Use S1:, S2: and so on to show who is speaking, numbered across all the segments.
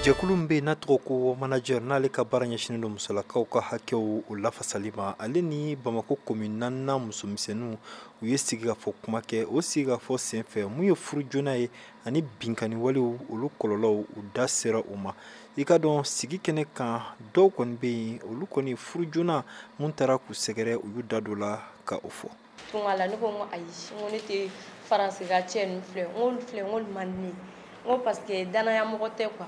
S1: Jakulumbe na toko manager n'ale ka baara ɲɛsinnen don musolakaw ka hakɛw o lafasali ma ale ni Bamako commune na musomisɛnninw u ye sigi ka fɔ kuma kɛ o sigi ka fɔ senfɛ mun ye furu joona ye ani binkani walew olu kɔlɔlɔw u da sera u ma i ka dɔn sigi kɛnɛ kan dɔw kɔni bɛ yen olu kɔni furu joona mun taara k'u sɛgɛrɛ u y'u da don la ka o fɔ.
S2: Tungala ne ko n ko ayi n ko ne tɛ faransi ka cɛ ninnu filɛ n k'olu man di ne ye n ko parce que danaya mɔgɔ tɛ quoi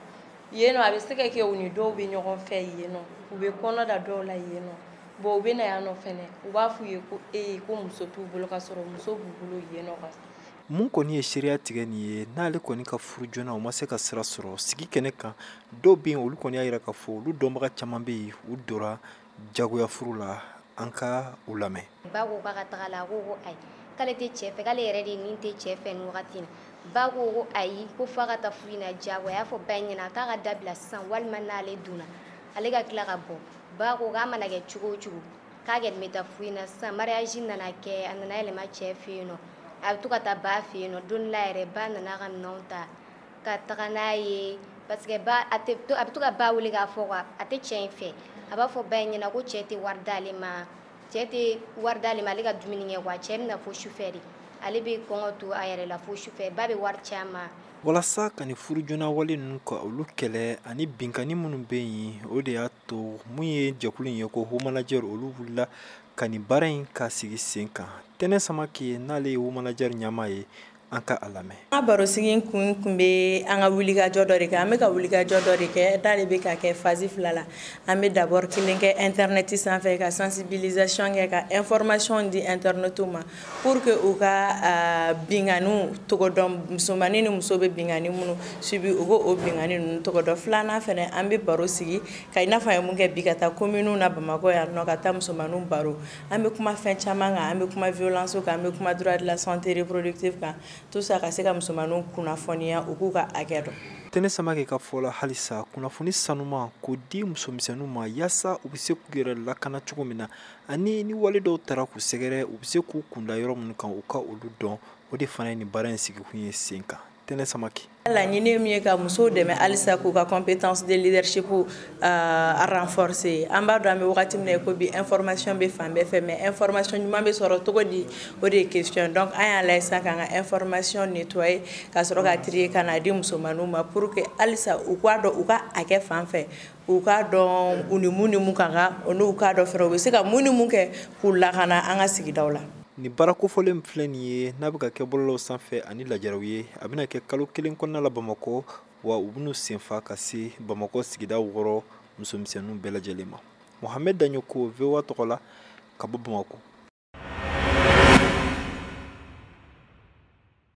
S2: yen nɔ a bɛ se ka kɛ u ni dɔw bɛ ɲɔgɔn fɛ yen nɔ u bɛ kɔnɔ da dɔw la yen nɔ bon u bɛ na yan nɔ fɛnɛ u b'a f'u ye ko ko muso t'u bolo ka sɔrɔ muso b'u bolo yen nɔ quoi.
S1: Mun kɔni ye seereya tigɛ nin ye n'ale kɔni ka furu joona u ma se ka sira sɔrɔ sigi kɛnɛ kan dɔw bɛ yen olu kɔni y'a yira k'a fɔ olu dɔnbaga caman bɛ yen u dora jagoya furu la an ka u lamɛn.
S3: Ba ko k'a ka taga la ko ayi k'ale tɛ cɛ fɛ k'ale yɛrɛ de nin tɛ cɛ fɛ nin wagati in na ba ko ayi ko f'a ka taa furu in na jagoya a y'a fɔ ba in ɲɛna k'a ka dabila sisan walima n'ale donna ale ka tila ka bɔ ba ko k'a mana kɛ cogo o cogo k'a kɛ bɛ taa furu in na sisan mariage nana kɛ a nana yɛlɛma cɛ fɛ yen nɔ a bɛ to ka taa ba fɛ yen nɔ don dɔ la yɛrɛ ba nana ka minɛnw ta ka taga n'a ye parce que ba a bɛ to ka ba wele k'a fɔ quoi a tɛ cɛ in fɛ a b'a fɔ ba in ɲɛna ko cɛ tɛ wari d'ale ma cɛ tɛ wari d'ale ma ale ka dumuni kɛ quoi cɛ bɛna fo sufɛ de ale bɛ kɔngɔ to a yɛrɛ la fo sufɛ ba bɛ wari ci a ma.
S1: Walasa ka ni furu joona wale ninnu ka olu kɛlɛ ani binkani minnu bɛ yen o de y'a to mun ye jɛkulu in ye ko Home Manager olu wulila ka ni baara in ka sigi sen kan Tɛnɛ Samake n'ale ye Home Manager ɲɛmaa ye an ka a lamɛn.
S4: An ka barosigi kun bɛ an ka wulikajɔ dɔ de kɛ an bɛ ka wulikajɔ dɔ de kɛ n'ale bɛ ka kɛ phase 2 la an bɛ d'abord kelen kɛ internet sanfɛ ka sensibilisation kɛ ka information di internautes ma pour que u ka binkaniw tɔgɔ dɔn musomanin ni muso bɛ binkani minnu subi u k'o binkani ninnu tɔgɔ dɔn filanan fɛnɛ an bɛ baro sigi ka i n'a fɔ an ye mun kɛ bi ka taa communes na Bamakɔ yan nɔ ka taa musomaninw baro an bɛ kuma fɛn caman kan an bɛ kuma violence kan an bɛ kuma droit de la santé reproductive kan tout ça ka se ka musomaninw kunnafoniya u k'u ka hakɛ dɔn.
S1: Tɛnɛ Samake ka fɔ la halisa kunnafoni sanuma k'o di musomisɛnninw ma yaasa u bɛ se k'u yɛrɛ lakana cogo min na ani ni wale dɔw taara k'u sɛgɛrɛ u bɛ se k'u kunda yɔrɔ minnu kan u ka olu dɔn o de fana ye nin baara in sigikun ye sen kan. Tɛnɛ Samake.
S4: Laɲini min ye ka musow dɛmɛ halisa k'u ka compétence de leadership renforcer an b'a dɔn an bɛ wagati min na ko bi information bɛ fan bɛɛ fɛ mais information ɲuman bɛ sɔrɔ cogo di o de ye question donc an y'a lajɛ sisan k'an ka information nettoyer ka sɔrɔ ka trier ka n'a di musomaninw ma pour que halisa u k'a dɔn u ka hakɛ fan fɛ u k'a dɔn u ni mun ka kan o n'u k'a dɔn fɛnɛ u bɛ se ka mun ni mun kɛ k'u lakana an ka sigidaw la.
S1: Ni baara kofɔlen filɛ nin ye n'a bɛ ka kɛ bɔlɔlɔw sanfɛ ani lajaraw ye a bɛna kɛ kalo 1 kɔnɔna la Bamakɔ wa u bɛn'u senfa ka se Bamakɔ sigida 6 musomisɛnninw bɛɛ lajɛlen ma. Mohamed Daɲoko VOA tɔgɔ la ka bɔ Bamakɔ.